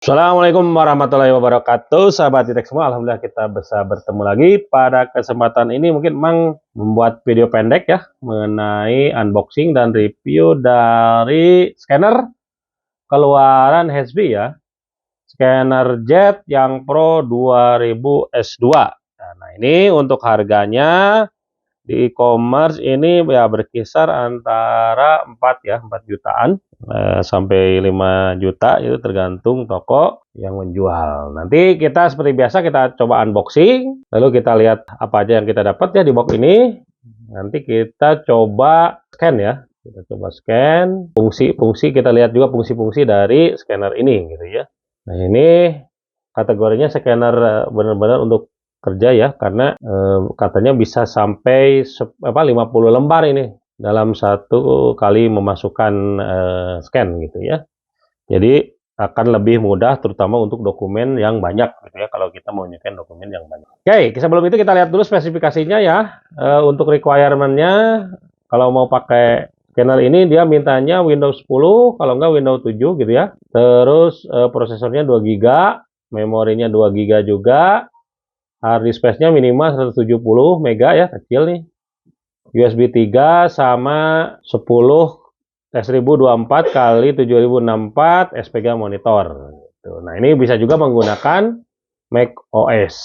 Assalamualaikum warahmatullahi wabarakatuh, sahabat Titek semua. Alhamdulillah kita bisa bertemu lagi. Pada kesempatan ini mungkin Mang membuat video pendek ya mengenai unboxing dan review dari scanner keluaran HP ya. Scanner Jet yang Pro 2000 S2. Nah, ini untuk harganya di e-commerce ini ya berkisar antara 4 jutaan sampai 5 juta, itu tergantung toko yang menjual. Nanti kita seperti biasa kita coba unboxing, lalu kita lihat apa aja yang kita dapat ya di box ini. Nanti kita coba scan ya. Kita coba scan fungsi-fungsi, kita lihat juga fungsi-fungsi dari scanner ini gitu ya. Nah, ini kategorinya scanner benar-benar untuk kerja ya, karena katanya bisa sampai 50 lembar ini dalam satu kali memasukkan scan gitu ya. Jadi akan lebih mudah terutama untuk dokumen yang banyak gitu ya, kalau kita mau nyekan dokumen yang banyak. Oke, sebelum itu kita lihat dulu spesifikasinya ya. Untuk requirement-nya, kalau mau pakai scanner ini dia mintanya Windows 10, kalau enggak Windows 7 gitu ya. Terus prosesornya 2 GB, memorinya 2 GB juga. Hard disk space-nya minimal 170 MB ya, kecil nih. USB 3 sama 10 S1024 kali 7064 SPG monitor gitu. Nah, ini bisa juga menggunakan Mac OS.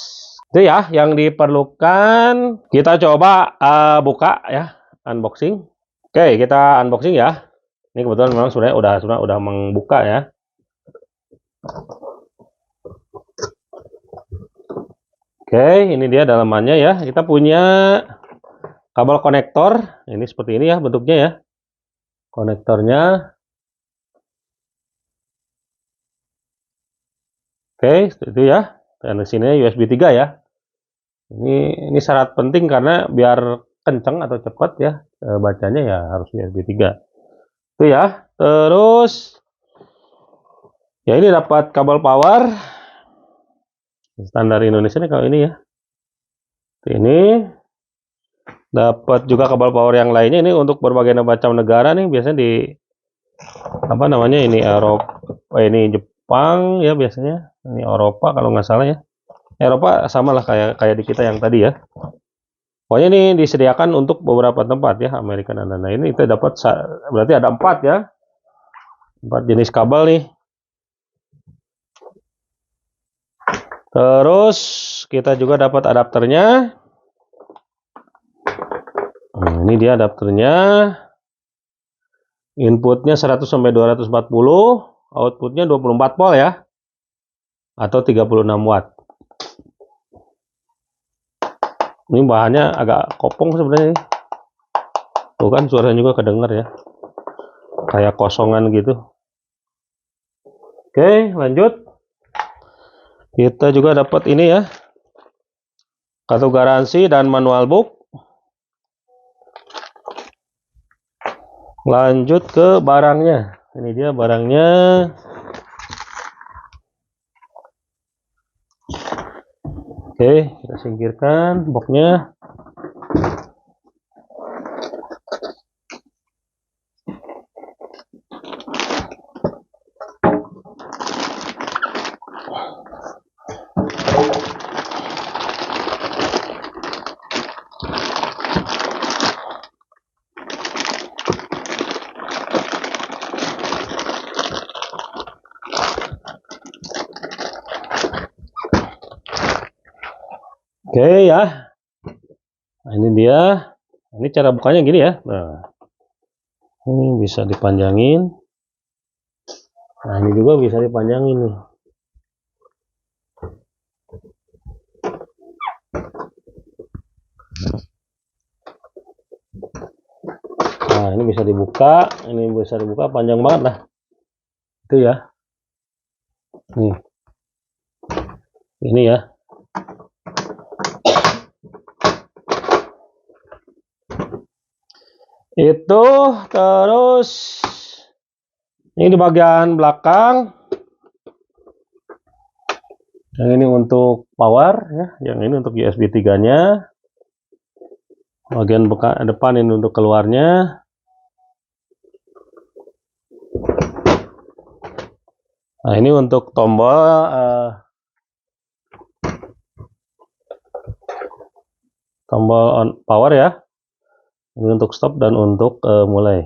Itu ya yang diperlukan. Kita coba buka ya, unboxing. Oke, kita unboxing ya. Ini kebetulan memang sebenarnya udah membuka ya. Oke, ini dia dalamannya ya. Kita punya kabel konektor. Ini seperti ini ya bentuknya ya. Konektornya. Oke, itu ya. Dan di sini USB 3 ya. Ini syarat penting karena biar kenceng atau cepat ya bacanya ya harus USB 3. Itu ya. Terus ya ini dapat kabel power. Standar Indonesia nih kalau ini ya. Ini dapat juga kabel power yang lainnya, ini untuk berbagai macam negara nih, biasanya di apa namanya ini Eropa, ini Jepang ya biasanya, ini Eropa kalau nggak salah ya. Eropa sama lah kayak di kita yang tadi ya. Pokoknya ini disediakan untuk beberapa tempat ya, Amerika dan lain-lain. Ini kita dapat berarti ada 4 ya. 4 jenis kabel nih. Terus kita juga dapat adapternya. Nah, ini dia adapternya. Inputnya 100 sampai 240, outputnya 24 volt ya. Atau 36 watt. Ini bahannya agak kopong sebenarnya. Tuh kan suaranya juga kedengar ya. Kayak kosongan gitu. Oke, lanjut. Kita juga dapat ini ya. Kartu garansi dan manual book. Lanjut ke barangnya. Ini dia barangnya. Oke, kita singkirkan boxnya. Oke ya. Nah, ini dia. Ini cara bukanya gini ya. Nah, ini bisa dipanjangin. Nah, ini juga bisa dipanjangin nih. Nah, ini bisa dibuka. Ini bisa dibuka panjang banget lah. Itu ya. Nih. Ini ya. Itu terus ini di bagian belakang. Yang ini untuk power ya, yang ini untuk USB 3-nya. Bagian depan ini untuk keluarnya. Nah, ini untuk tombol tombol on power ya. Ini untuk stop dan untuk mulai.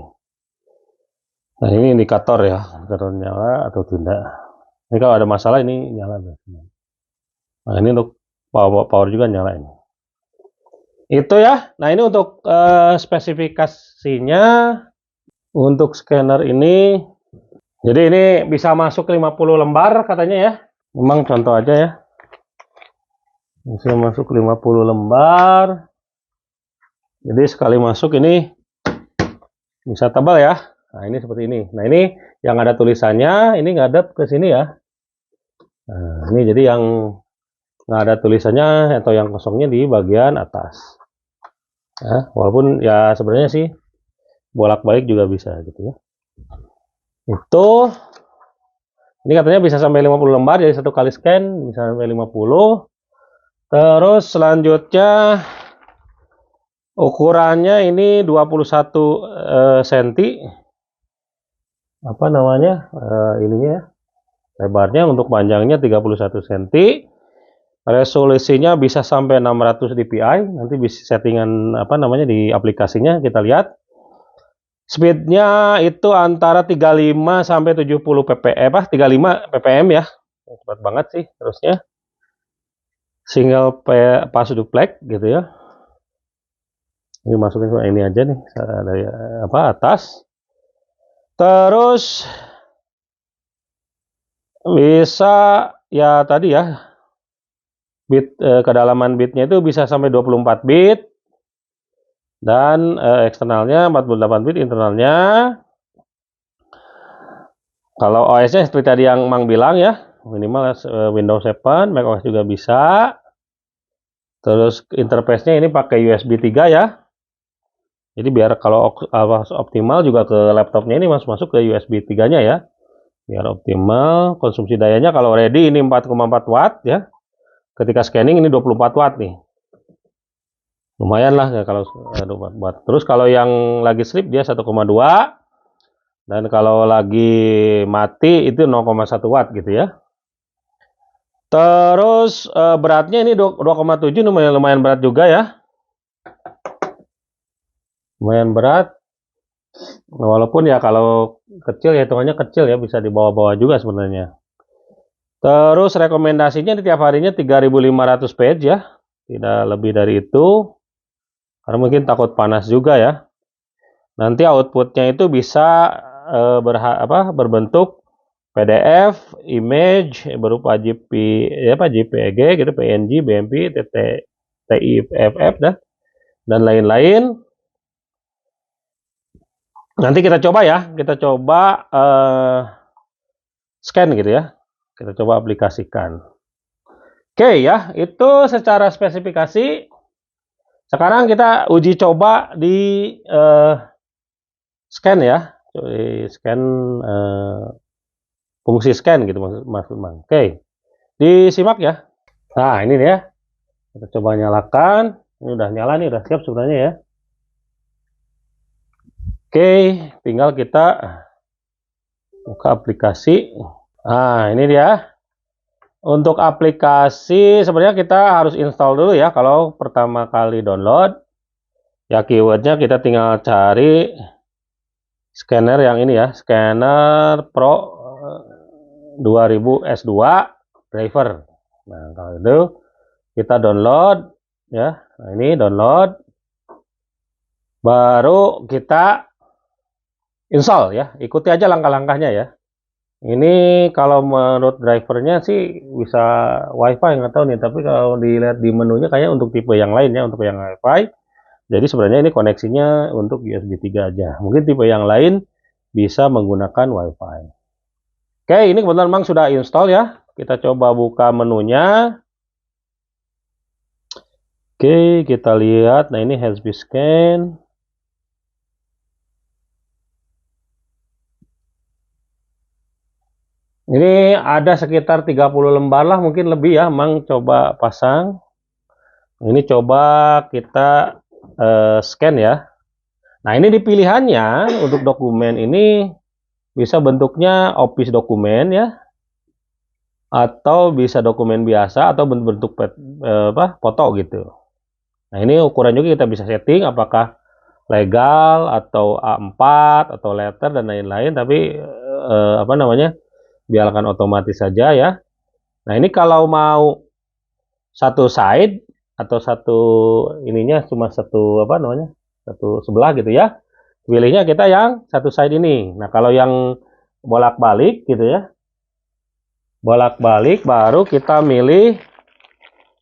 Nah, ini indikator ya, indikator nyala atau tidak. Ini kalau ada masalah ini nyala. Nah, ini untuk power juga nyala ini. Itu ya. Nah, ini untuk spesifikasinya untuk scanner ini. Jadi ini bisa masuk 50 lembar katanya ya. Memang contoh aja ya. Bisa masuk 50 lembar. Jadi sekali masuk ini bisa tebal ya. Nah, ini seperti ini. Nah, ini yang ada tulisannya, ini ngadep ke sini ya. Nah, ini jadi yang nggak ada tulisannya atau yang kosongnya di bagian atas. Nah, walaupun ya sebenarnya sih bolak-balik juga bisa gitu ya. Itu ini katanya bisa sampai 50 lembar, jadi satu kali scan bisa sampai 50. Terus selanjutnya ukurannya ini 21 cm. Apa namanya? Ininya lebarnya, untuk panjangnya 31 cm. Resolusinya bisa sampai 600 dpi. Nanti bisa settingan apa namanya di aplikasinya kita lihat. Speednya itu antara 35 sampai 70 ppm, 35 ppm ya. Cepat banget sih terusnya. Single pass duplex gitu ya. Ini masukin ke ini aja nih dari apa atas. Terus bisa ya tadi ya bit kedalaman bitnya itu bisa sampai 24 bit dan eksternalnya 48 bit, internalnya. Kalau OS-nya seperti tadi yang Mang bilang ya, minimal Windows 7, macOS juga bisa. Terus interface-nya ini pakai USB 3 ya. Jadi biar kalau optimal juga ke laptopnya ini masuk ke USB 3-nya ya. Biar optimal. Konsumsi dayanya kalau ready ini 4,4 watt ya. Ketika scanning ini 24 watt nih. Lumayan lah ya kalau 24 watt. Terus kalau yang lagi sleep dia 1,2. Dan kalau lagi mati itu 0,1 watt gitu ya. Terus beratnya ini 2,7, lumayan berat juga ya. Lumayan berat. Walaupun ya kalau kecil ya hitungannya kecil ya, bisa dibawa-bawa juga sebenarnya. Terus rekomendasinya di tiap harinya 3.500 page ya. Tidak lebih dari itu. Karena mungkin takut panas juga ya. Nanti outputnya itu bisa berbentuk PDF, image berupa JPG gitu, PNG, BMP, TIFF dan lain-lain. Nanti kita coba ya, scan gitu ya. Kita coba aplikasikan. Oke ya, itu secara spesifikasi. Sekarang kita uji coba di scan ya. Scan fungsi scan gitu maksud Bang. Oke. Disimak ya. Nah, ini dia. Kita coba nyalakan. Ini udah nyala nih, udah siap sebenarnya ya. Oke, tinggal kita buka aplikasi. Nah, ini dia. Untuk aplikasi sebenarnya kita harus install dulu ya kalau pertama kali download. Ya keywordnya kita tinggal cari scanner yang ini ya, scanner Pro 2000 S2 driver. Nah, kalau itu kita download ya. Nah, ini download. Baru kita install ya. Ikuti aja langkah-langkahnya ya. Ini kalau menurut drivernya sih bisa WiFi, nggak tahu nih. Tapi kalau dilihat di menunya kayaknya untuk tipe yang lain ya, untuk yang WiFi. Jadi sebenarnya ini koneksinya untuk USB 3 aja. Mungkin tipe yang lain bisa menggunakan WiFi. Oke, ini kebetulan Mang sudah install ya. Kita coba buka menunya. Oke, kita lihat. Nah, ini HSP scan. Ini ada sekitar 30 lembar lah, mungkin lebih ya. Mang coba pasang. Ini coba kita scan ya. Nah, ini di pilihannya untuk dokumen ini bisa bentuknya Office dokumen ya. atau bisa dokumen biasa atau bentuk foto gitu. Nah, ini ukuran juga kita bisa setting apakah legal atau A4 atau letter dan lain-lain, tapi biarkan otomatis saja ya. Nah, ini kalau mau satu side atau satu ininya cuma satu sebelah gitu ya. Pilihnya kita yang satu side ini. Nah, kalau yang bolak-balik gitu ya. Bolak-balik baru kita milih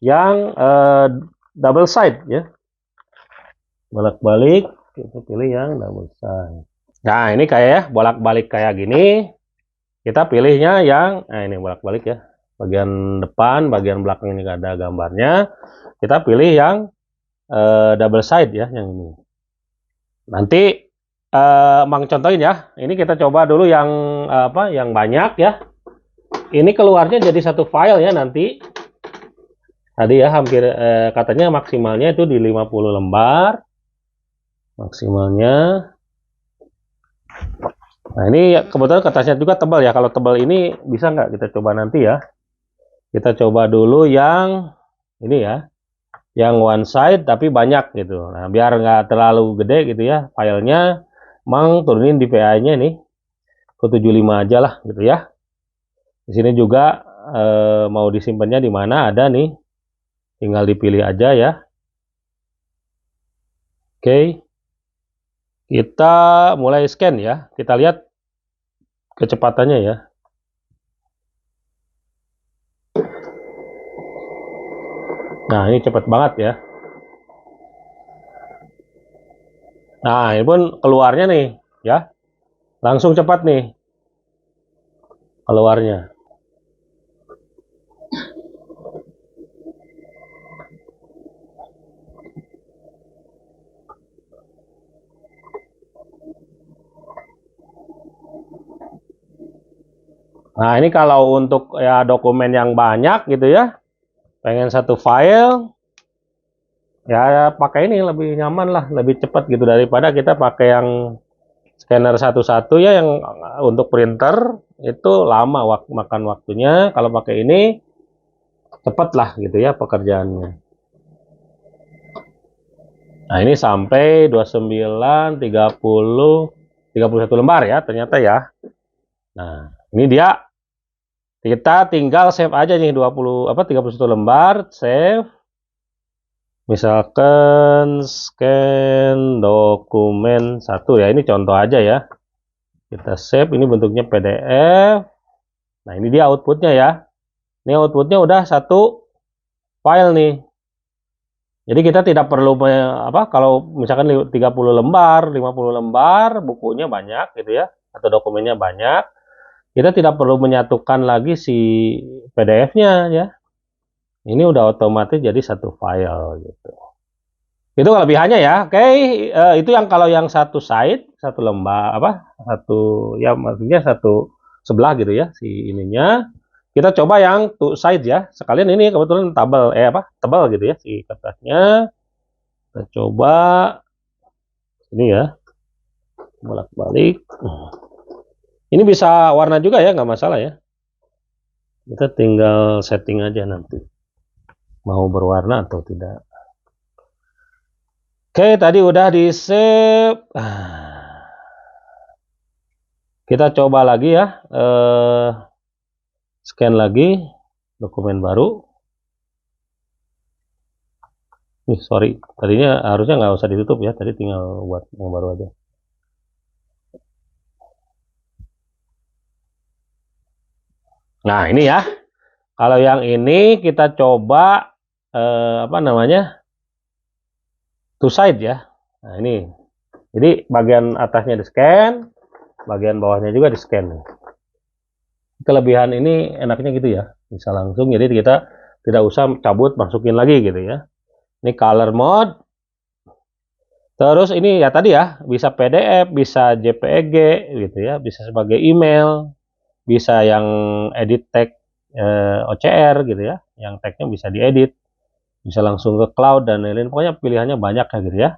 yang double side ya. Bolak-balik kita pilih yang double side. Nah, ini kayak ya bolak-balik kayak gini. Kita pilihnya yang ini bolak-balik ya. Bagian depan, bagian belakang ini ada gambarnya. Kita pilih yang double side ya, yang ini. Nanti Mang contohin ya. Ini kita coba dulu yang yang banyak ya. Ini keluarnya jadi satu file ya nanti. Tadi ya hampir katanya maksimalnya itu di 50 lembar. Maksimalnya. Nah, ini kebetulan kertasnya juga tebal ya. Kalau tebal ini bisa nggak kita coba nanti ya. Kita coba dulu yang ini ya. Yang one side tapi banyak gitu. Nah, biar nggak terlalu gede gitu ya filenya, Mang turunin di PA-nya nih ke 75 aja lah gitu ya. Di sini juga mau disimpannya di mana ada nih, tinggal dipilih aja ya. Oke, kita mulai scan ya. Kita lihat kecepatannya ya. Nah, ini cepat banget ya. Nah, ini pun keluarnya nih ya. Langsung cepat nih keluarnya. Nah, ini kalau untuk ya dokumen yang banyak gitu ya, pengen satu file, ya pakai ini lebih nyaman lah, lebih cepat gitu daripada kita pakai yang scanner satu-satu ya, yang untuk printer itu lama makan waktunya. Kalau pakai ini cepat lah gitu ya pekerjaannya. Nah, ini sampai 29, 30, 31 lembar ya ternyata ya. Nah, ini dia. Kita tinggal save aja nih 31 lembar, save. Misalkan scan dokumen 1 ya, ini contoh aja ya. Kita save, ini bentuknya PDF. Nah, ini dia outputnya ya. Ini outputnya udah satu file nih. Jadi kita tidak perlu kalau misalkan 30 lembar, 50 lembar, bukunya banyak gitu ya, atau dokumennya banyak. Kita tidak perlu menyatukan lagi si PDF-nya ya. Ini udah otomatis jadi satu file gitu. Itu kelebihannya ya. Oke, itu yang kalau yang satu side, satu lembar ya maksudnya satu sebelah gitu ya si ininya. Kita coba yang two side ya. Sekalian ini kebetulan tebal gitu ya si kertasnya. Kita coba ini ya. Bolak-balik. Ini bisa warna juga ya, nggak masalah ya. Kita tinggal setting aja nanti. Mau berwarna atau tidak. Oke, tadi udah di save. Kita coba lagi ya. Scan lagi dokumen baru. Nih, sorry. Tadinya harusnya nggak usah ditutup ya. Tadi tinggal buat yang baru aja. Nah, ini ya. Kalau yang ini kita coba two side ya. Nah, ini. Jadi bagian atasnya di scan, bagian bawahnya juga di scan. Kelebihan ini enaknya gitu ya. Bisa langsung, jadi kita tidak usah cabut masukin lagi gitu ya. Ini color mode. Terus ini ya tadi ya, bisa PDF, bisa JPEG gitu ya, bisa sebagai email, bisa yang edit tag OCR gitu ya, yang tagnya bisa diedit, bisa langsung ke cloud dan lain-lain. Pokoknya pilihannya banyak ya gitu ya.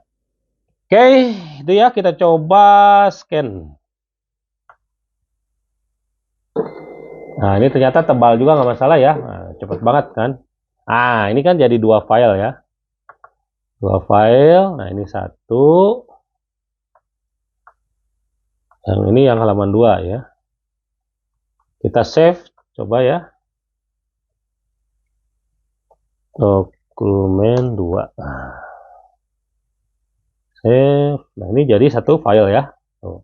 Oke, itu ya kita coba scan. Nah, ini ternyata tebal juga nggak masalah ya. Nah, cepet banget kan. Nah, ini kan jadi 2 file ya. 2 file. Nah, ini 1. Yang ini yang halaman 2 ya. Kita save, coba ya. Dokumen 2. Save. Nah, ini jadi 1 file ya. Tuh.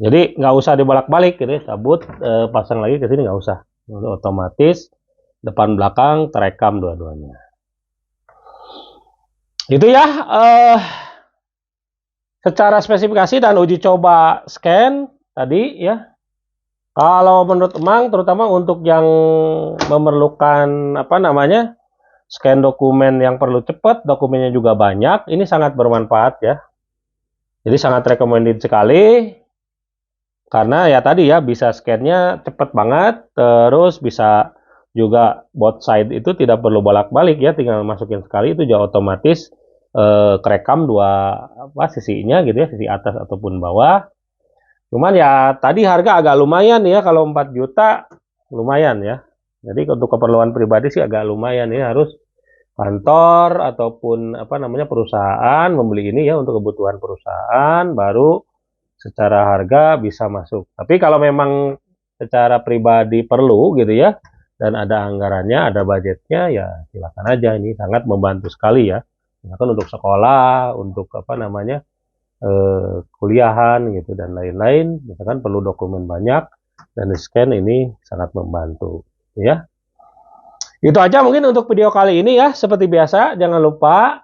Jadi nggak usah dibolak-balik gitu ya. Cabut, pasang lagi ke sini nggak usah. Otomatis depan belakang terekam dua-duanya. Itu ya. Secara spesifikasi dan uji coba scan tadi ya. Kalau menurut Emang, terutama untuk yang memerlukan scan dokumen yang perlu cepat, dokumennya juga banyak, ini sangat bermanfaat ya. Jadi sangat recommended sekali, karena ya tadi ya bisa scan-nya cepat banget, terus bisa juga both side itu tidak perlu bolak-balik ya, tinggal masukin sekali itu juga otomatis kerekam dua sisinya gitu ya, sisi atas ataupun bawah. Cuman ya tadi harga agak lumayan ya, kalau 4 juta lumayan ya. Jadi untuk keperluan pribadi sih agak lumayan ya, harus kantor ataupun perusahaan membeli ini ya untuk kebutuhan perusahaan baru secara harga bisa masuk. Tapi kalau memang secara pribadi perlu gitu ya dan ada anggarannya, ada budgetnya, ya silakan aja, ini sangat membantu sekali ya. Misalkan untuk sekolah, untuk kuliahan gitu dan lain-lain, misalkan perlu dokumen banyak dan di scan, ini sangat membantu ya. Itu aja mungkin untuk video kali ini ya. Seperti biasa jangan lupa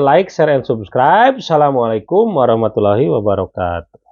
like, share, and subscribe. Assalamualaikum warahmatullahi wabarakatuh.